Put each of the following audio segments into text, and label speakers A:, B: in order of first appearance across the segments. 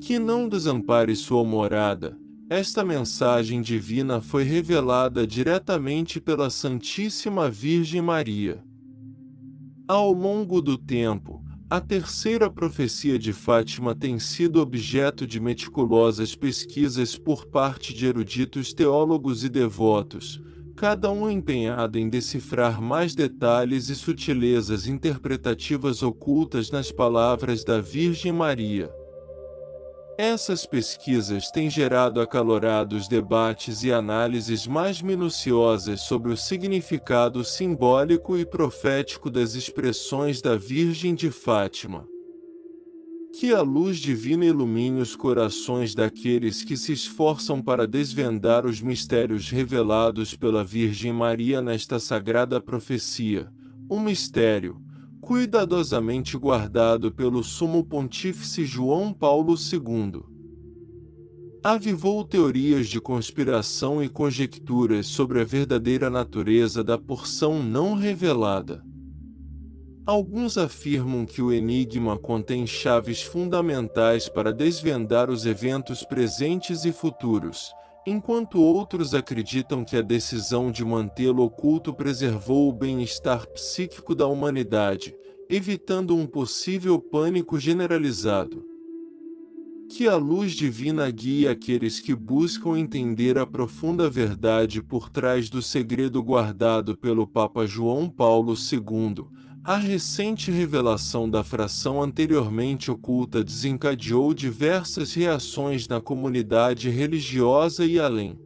A: Que não desampare sua morada. Esta mensagem divina foi revelada diretamente pela Santíssima Virgem Maria. Ao longo do tempo, a terceira profecia de Fátima tem sido objeto de meticulosas pesquisas por parte de eruditos teólogos e devotos, cada um empenhado em decifrar mais detalhes e sutilezas interpretativas ocultas nas palavras da Virgem Maria. Essas pesquisas têm gerado acalorados debates e análises mais minuciosas sobre o significado simbólico e profético das expressões da Virgem de Fátima. Que a luz divina ilumine os corações daqueles que se esforçam para desvendar os mistérios revelados pela Virgem Maria nesta sagrada profecia, um mistério cuidadosamente guardado pelo Sumo Pontífice João Paulo II. Avivou teorias de conspiração e conjecturas sobre a verdadeira natureza da porção não revelada. Alguns afirmam que o enigma contém chaves fundamentais para desvendar os eventos presentes e futuros, enquanto outros acreditam que a decisão de mantê-lo oculto preservou o bem-estar psíquico da humanidade, evitando um possível pânico generalizado. Que a luz divina guie aqueles que buscam entender a profunda verdade por trás do segredo guardado pelo Papa João Paulo II. A recente revelação da fração anteriormente oculta desencadeou diversas reações na comunidade religiosa e além.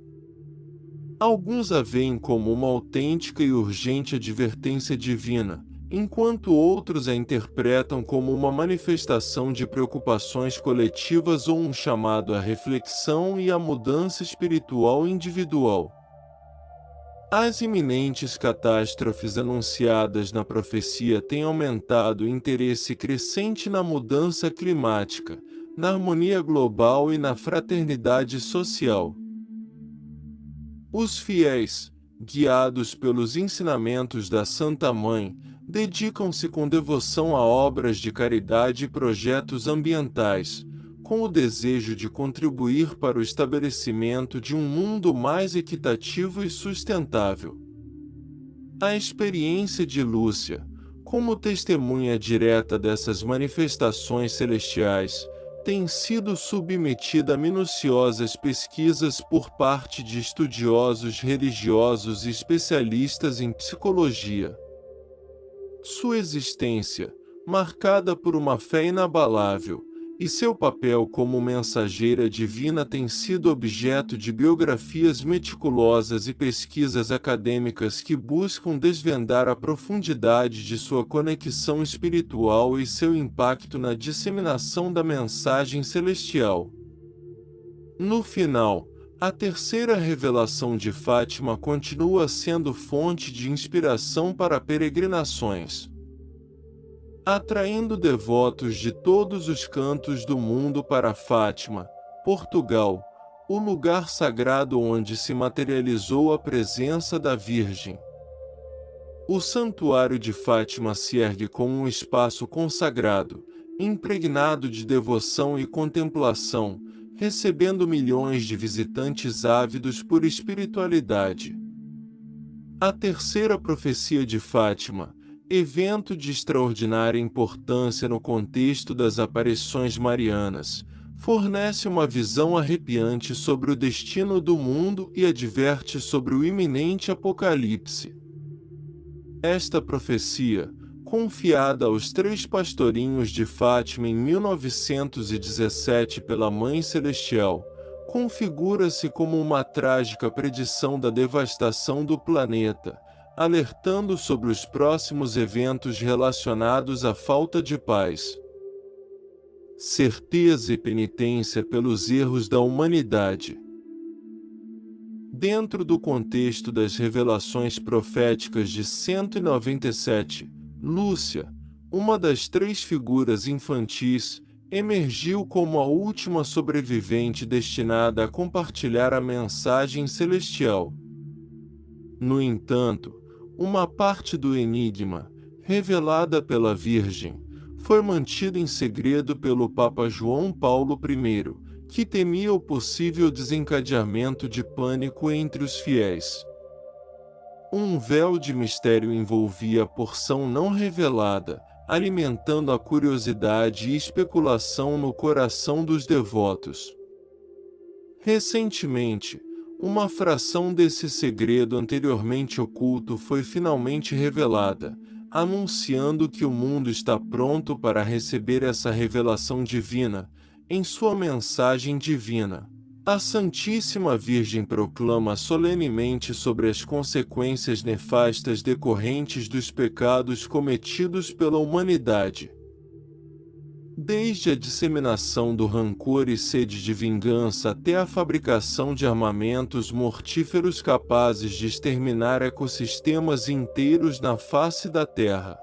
A: Alguns a veem como uma autêntica e urgente advertência divina, enquanto outros a interpretam como uma manifestação de preocupações coletivas ou um chamado à reflexão e à mudança espiritual individual. As iminentes catástrofes anunciadas na profecia têm aumentado o interesse crescente na mudança climática, na harmonia global e na fraternidade social. Os fiéis, guiados pelos ensinamentos da Santa Mãe, dedicam-se com devoção a obras de caridade e projetos ambientais, com o desejo de contribuir para o estabelecimento de um mundo mais equitativo e sustentável. A experiência de Lúcia, como testemunha direta dessas manifestações celestiais, tem sido submetida a minuciosas pesquisas por parte de estudiosos religiosos e especialistas em psicologia. Sua existência, marcada por uma fé inabalável, e seu papel como mensageira divina tem sido objeto de biografias meticulosas e pesquisas acadêmicas que buscam desvendar a profundidade de sua conexão espiritual e seu impacto na disseminação da mensagem celestial. No final, a terceira revelação de Fátima continua sendo fonte de inspiração para peregrinações, atraindo devotos de todos os cantos do mundo para Fátima, Portugal, o lugar sagrado onde se materializou a presença da Virgem. O Santuário de Fátima se ergue como um espaço consagrado, impregnado de devoção e contemplação, recebendo milhões de visitantes ávidos por espiritualidade. A terceira profecia de Fátima, evento de extraordinária importância no contexto das aparições marianas, fornece uma visão arrepiante sobre o destino do mundo e adverte sobre o iminente apocalipse. Esta profecia, confiada aos três pastorinhos de Fátima em 1917 pela Mãe Celestial, configura-se como uma trágica predição da devastação do planeta, alertando sobre os próximos eventos relacionados à falta de paz, certeza e penitência pelos erros da humanidade. Dentro do contexto das revelações proféticas de 197, Lúcia, uma das três figuras infantis, emergiu como a última sobrevivente destinada a compartilhar a mensagem celestial. No entanto, uma parte do enigma, revelada pela Virgem, foi mantido em segredo pelo Papa João Paulo I, que temia o possível desencadeamento de pânico entre os fiéis. Um véu de mistério envolvia a porção não revelada, alimentando a curiosidade e especulação no coração dos devotos. Recentemente, uma fração desse segredo anteriormente oculto foi finalmente revelada, anunciando que o mundo está pronto para receber essa revelação divina, em sua mensagem divina. A Santíssima Virgem proclama solenemente sobre as consequências nefastas decorrentes dos pecados cometidos pela humanidade. Desde a disseminação do rancor e sede de vingança até a fabricação de armamentos mortíferos capazes de exterminar ecossistemas inteiros na face da Terra.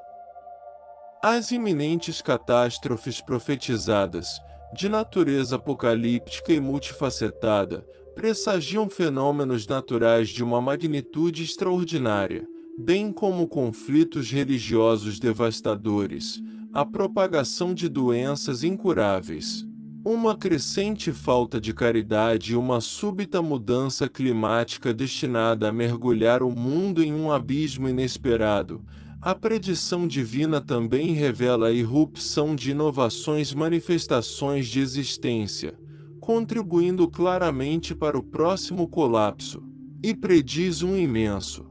A: As iminentes catástrofes profetizadas, de natureza apocalíptica e multifacetada, pressagiam fenômenos naturais de uma magnitude extraordinária, bem como conflitos religiosos devastadores, a propagação de doenças incuráveis, uma crescente falta de caridade e uma súbita mudança climática destinada a mergulhar o mundo em um abismo inesperado. A predição divina também revela a irrupção de inovações manifestações de existência, contribuindo claramente para o próximo colapso, e prediz um imenso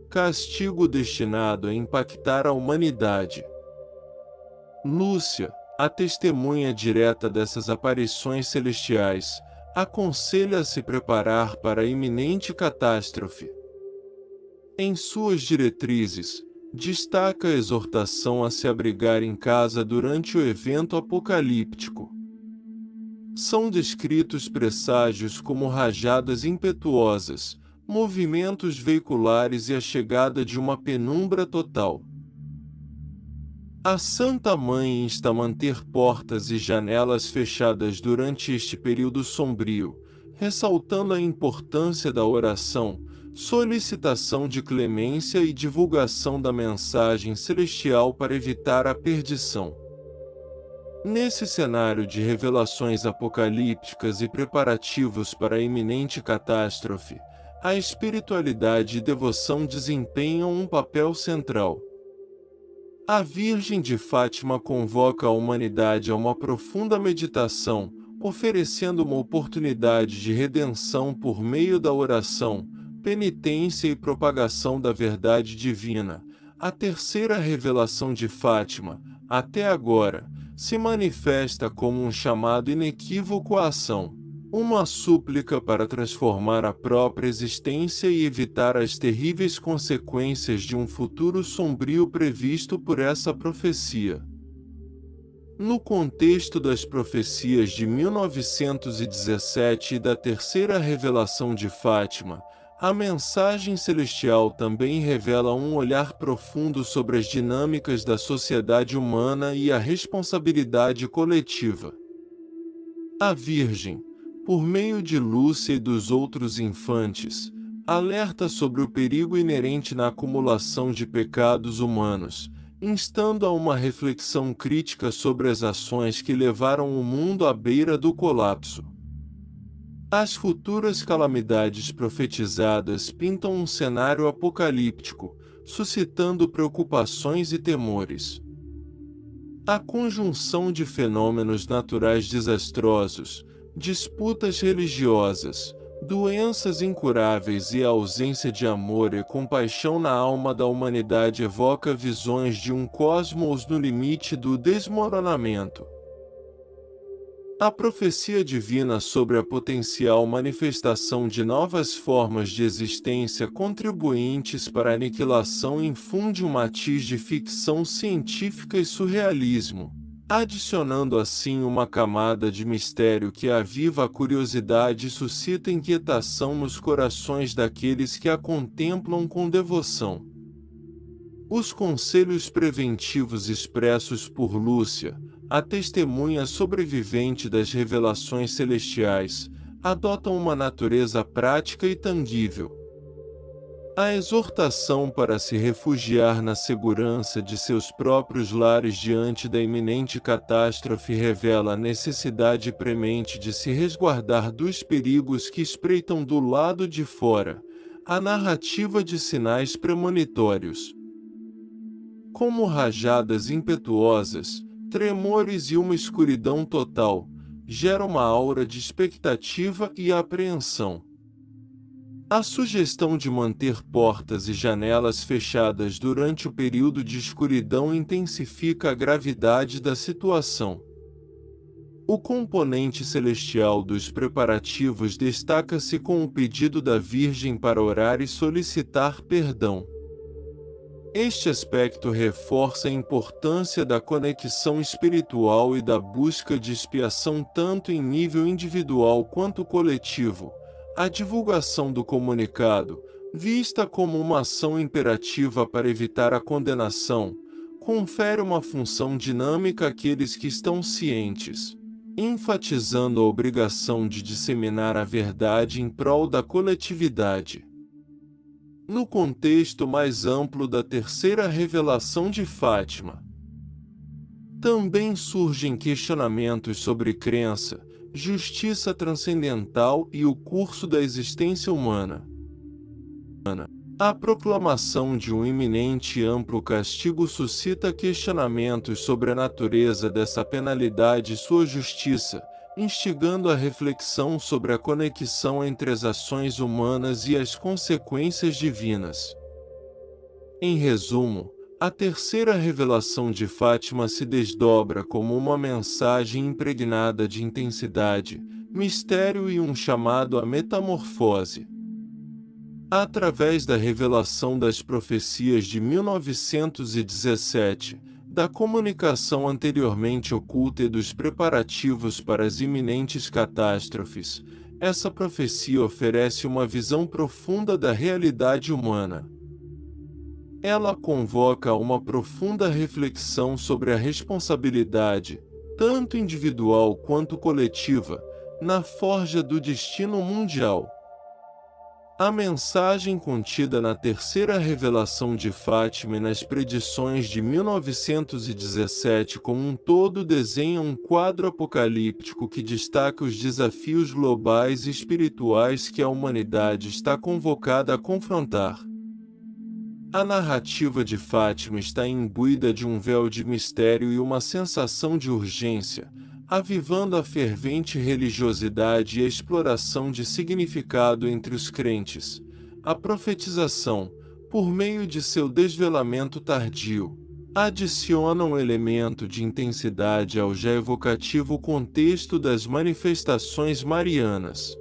A: castigo destinado a impactar a humanidade. Lúcia, a testemunha direta dessas aparições celestiais, aconselha a se preparar para a iminente catástrofe. Em suas diretrizes, destaca a exortação a se abrigar em casa durante o evento apocalíptico. São descritos presságios como rajadas impetuosas, movimentos veiculares e a chegada de uma penumbra total. A Santa Mãe insta a manter portas e janelas fechadas durante este período sombrio, ressaltando a importância da oração, solicitação de clemência e divulgação da mensagem celestial para evitar a perdição. Nesse cenário de revelações apocalípticas e preparativos para a iminente catástrofe, a espiritualidade e devoção desempenham um papel central. A Virgem de Fátima convoca a humanidade a uma profunda meditação, oferecendo uma oportunidade de redenção por meio da oração, penitência e propagação da verdade divina. A terceira revelação de Fátima, até agora, se manifesta como um chamado inequívoco à ação, uma súplica para transformar a própria existência e evitar as terríveis consequências de um futuro sombrio previsto por essa profecia. No contexto das profecias de 1917 e da terceira revelação de Fátima, a mensagem celestial também revela um olhar profundo sobre as dinâmicas da sociedade humana e a responsabilidade coletiva. A Virgem, por meio de Lúcia e dos outros infantes, alerta sobre o perigo inerente na acumulação de pecados humanos, instando a uma reflexão crítica sobre as ações que levaram o mundo à beira do colapso. As futuras calamidades profetizadas pintam um cenário apocalíptico, suscitando preocupações e temores. A conjunção de fenômenos naturais desastrosos, disputas religiosas, doenças incuráveis e a ausência de amor e compaixão na alma da humanidade evoca visões de um cosmos no limite do desmoronamento. A profecia divina sobre a potencial manifestação de novas formas de existência contribuintes para a aniquilação infunde um matiz de ficção científica e surrealismo, adicionando assim uma camada de mistério que aviva a curiosidade e suscita inquietação nos corações daqueles que a contemplam com devoção. Os conselhos preventivos expressos por Lúcia, a testemunha sobrevivente das revelações celestiais, adotam uma natureza prática e tangível. A exortação para se refugiar na segurança de seus próprios lares diante da iminente catástrofe revela a necessidade premente de se resguardar dos perigos que espreitam do lado de fora. A narrativa de sinais premonitórios, como rajadas impetuosas, tremores e uma escuridão total, gera uma aura de expectativa e apreensão. A sugestão de manter portas e janelas fechadas durante o período de escuridão intensifica a gravidade da situação. O componente celestial dos preparativos destaca-se com o pedido da Virgem para orar e solicitar perdão. Este aspecto reforça a importância da conexão espiritual e da busca de expiação tanto em nível individual quanto coletivo. A divulgação do comunicado, vista como uma ação imperativa para evitar a condenação, confere uma função dinâmica àqueles que estão cientes, enfatizando a obrigação de disseminar a verdade em prol da coletividade. No contexto mais amplo da terceira revelação de Fátima, também surgem questionamentos sobre crença, justiça transcendental e o curso da existência humana. A proclamação de um iminente e amplo castigo suscita questionamentos sobre a natureza dessa penalidade e sua justiça, instigando a reflexão sobre a conexão entre as ações humanas e as consequências divinas. Em resumo, a terceira revelação de Fátima se desdobra como uma mensagem impregnada de intensidade, mistério e um chamado à metamorfose. Através da revelação das profecias de 1917, da comunicação anteriormente oculta e dos preparativos para as iminentes catástrofes, essa profecia oferece uma visão profunda da realidade humana. Ela convoca a uma profunda reflexão sobre a responsabilidade, tanto individual quanto coletiva, na forja do destino mundial. A mensagem contida na terceira revelação de Fátima e nas predições de 1917 como um todo desenha um quadro apocalíptico que destaca os desafios globais e espirituais que a humanidade está convocada a confrontar. A narrativa de Fátima está imbuída de um véu de mistério e uma sensação de urgência, avivando a fervente religiosidade e a exploração de significado entre os crentes. A profetização, por meio de seu desvelamento tardio, adiciona um elemento de intensidade ao já evocativo contexto das manifestações marianas.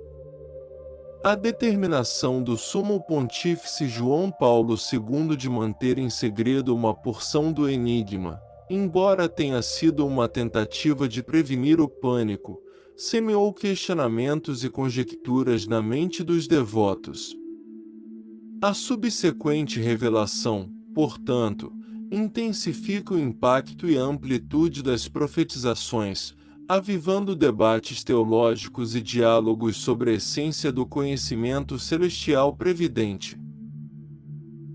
A: A determinação do Sumo Pontífice João Paulo II de manter em segredo uma porção do enigma, embora tenha sido uma tentativa de prevenir o pânico, semeou questionamentos e conjecturas na mente dos devotos. A subsequente revelação, portanto, intensifica o impacto e a amplitude das profetizações, avivando debates teológicos e diálogos sobre a essência do conhecimento celestial previdente.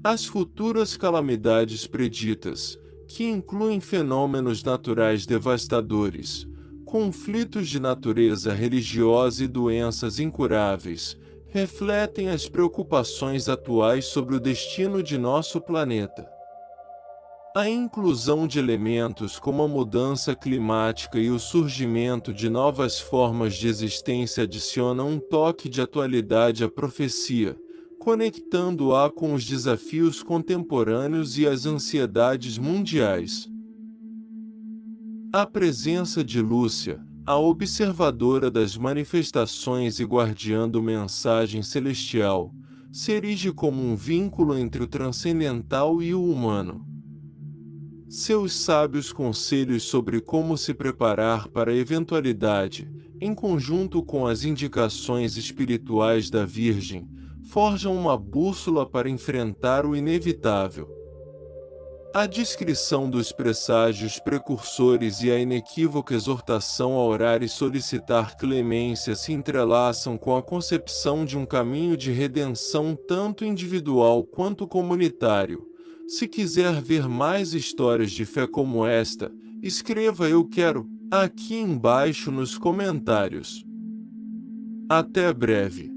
A: As futuras calamidades preditas, que incluem fenômenos naturais devastadores, conflitos de natureza religiosa e doenças incuráveis, refletem as preocupações atuais sobre o destino de nosso planeta. A inclusão de elementos como a mudança climática e o surgimento de novas formas de existência adiciona um toque de atualidade à profecia, conectando-a com os desafios contemporâneos e as ansiedades mundiais. A presença de Lúcia, a observadora das manifestações e guardiã da mensagem celestial, se erige como um vínculo entre o transcendental e o humano. Seus sábios conselhos sobre como se preparar para a eventualidade, em conjunto com as indicações espirituais da Virgem, forjam uma bússola para enfrentar o inevitável. A descrição dos presságios precursores e a inequívoca exortação a orar e solicitar clemência se entrelaçam com a concepção de um caminho de redenção tanto individual quanto comunitário. Se quiser ver mais histórias de fé como esta, escreva "Eu quero" aqui embaixo nos comentários. Até breve.